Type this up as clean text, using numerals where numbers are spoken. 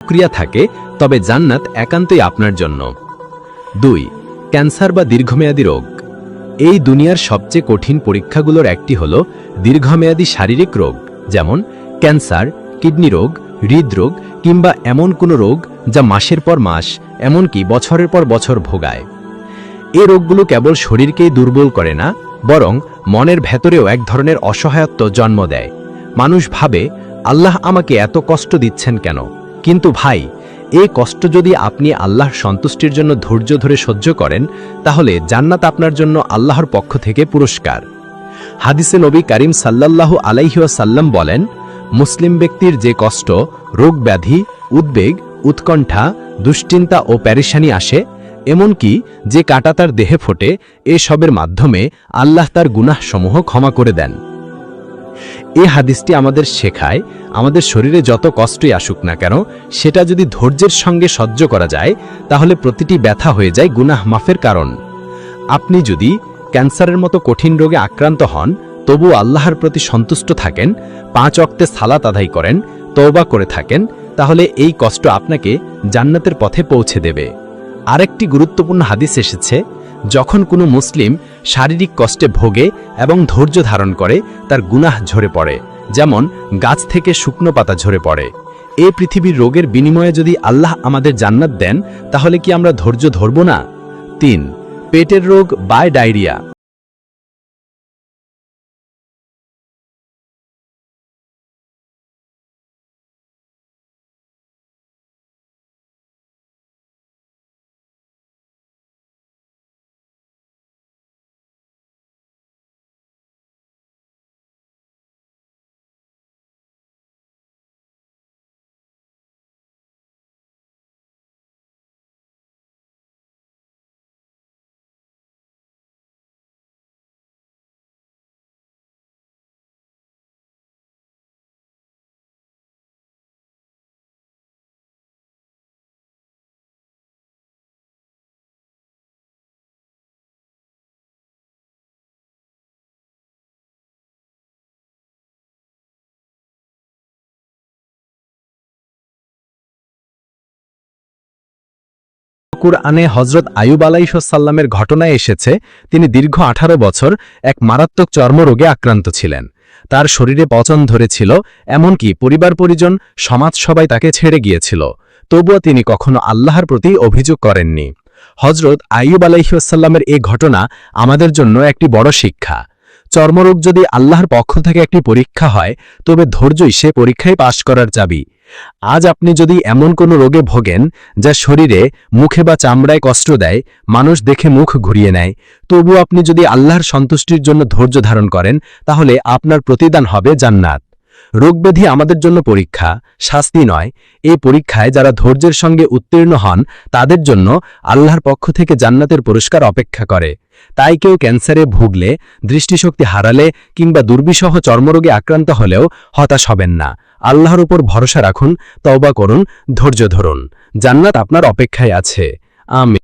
ক্রিয়া থাকে, তবে জান্নাত একান্তই আপনার জন্য। 2. ক্যান্সার বা দীর্ঘমেয়াদী রোগ। এই দুনিয়ার সবচেয়ে কঠিন পরীক্ষাগুলোর একটি হল দীর্ঘমেয়াদী শারীরিক রোগ, যেমন ক্যান্সার, কিডনি রোগ, হৃদরোগ কিংবা এমন কোনো রোগ যা মাসের পর মাস, এমনকি বছরের পর বছর ভোগায়। এই রোগগুলো কেবল শরীরকেই দুর্বল করে না, বরং মনের ভেতরেও এক ধরনের অসহায়ত্ব জন্ম দেয়। মানুষ ভাবে, আল্লাহ আমাকে এত কষ্ট দিচ্ছেন কেন? কিন্তু ভাই, এই কষ্ট যদি আপনি আল্লাহর সন্তুষ্টির জন্য ধৈর্য ধরে সহ্য করেন, তাহলে জান্নাত আপনার জন্য আল্লাহর পক্ষ থেকে পুরস্কার। হাদিসে নবী করিম সাল্লাল্লাহু আলাইহি ওয়াসাল্লাম বলেন, মুসলিম ব্যক্তির যে কষ্ট, রোগ ব্যাধি, উদ্বেগ, উৎকণ্ঠা, দুশ্চিন্তা ও প্যারেশানি আসে, এমনকি যে কাঁটা তার দেহে ফোটে, এসবের মাধ্যমে আল্লাহ তার গুনাহসমূহ ক্ষমা করে দেন। এই হাদিসটি আমাদের শেখায়, আমাদের শরীরে যত কষ্টই আসুক না কেন, সেটা যদি ধৈর্যের সঙ্গে সহ্য করা যায়, তাহলে প্রতিটি ব্যথা হয়ে যায় গুনাহ মাফের কারণ। আপনি যদি ক্যান্সারের মতো কঠিন রোগে আক্রান্ত হন, তবু আল্লাহর প্রতি সন্তুষ্ট থাকেন, 5 ওয়াক্তে সালাত আদায় করেন, তওবা করে থাকেন, তাহলে এই কষ্ট আপনাকে জান্নাতের পথে পৌঁছে দেবে। আরেকটি গুরুত্বপূর্ণ হাদিস এসেছে, যখন কোনো মুসলিম শারীরিক কষ্টে ভোগে এবং ধৈর্য ধারণ করে, তার গুনাহ ঝরে পড়ে, যেমন গাছ থেকে শুকনো পাতা ঝরে পড়ে। এই পৃথিবীর রোগের বিনিময়ে যদি আল্লাহ আমাদের জান্নাত দেন, তাহলে কি আমরা ধৈর্য ধরব না? 3. পেটের রোগ বা ডায়রিয়া। কুরআনে হযরত আইয়ুব আলাইহিস সালামের ঘটনায় এসেছে, তিনি দীর্ঘ 18 বছর এক মারাত্মক চর্মরোগে আক্রান্ত ছিলেন। তার শরীরে পচন ধরেছিল, এমনকি পরিবার পরিজন, সমাজ সবাই তাকে ছেড়ে গিয়েছিল। তবুও তিনি কখনো আল্লাহর প্রতি অভিযোগ করেননি। হযরত আইয়ুব আলাইহিস সালামের এই ঘটনা আমাদের জন্য একটি বড় শিক্ষা। চর্মরোগ যদি আল্লাহর পক্ষ থেকে একটি পরীক্ষা হয়, তবে ধৈর্যই সে পরীক্ষায় পাশ করার চাবি। আজ আপনি যদি এমন কোনো রোগে ভোগেন যা শরীরে, মুখে বা চামড়ায় কষ্ট দেয়, মানুষ দেখে মুখ ঘুরিয়ে নেয়, তবু আপনি যদি আল্লাহর সন্তুষ্টির জন্য ধৈর্য ধারণ করেন, তাহলে আপনার প্রতিদান হবে জান্নাত। রোগব্যাধি আমাদের জন্য পরীক্ষা, শাস্তি নয়। এই পরীক্ষায় যারা ধৈর্যের সঙ্গে উত্তীর্ণ হন, তাদের জন্য আল্লাহর পক্ষ থেকে জান্নাতের পুরস্কার অপেক্ষা করে। তাই কেউ ক্যান্সারে ভুগলে, দৃষ্টিশক্তি হারালে কিংবা দুর্বিষহ চর্মরোগে আক্রান্ত হলেও হতাশ হবেন না। আল্লাহর উপর ভরসা রাখুন, তওবা করুন, ধৈর্য ধরুন। জান্নাত আপনার অপেক্ষায় আছে। আমিন।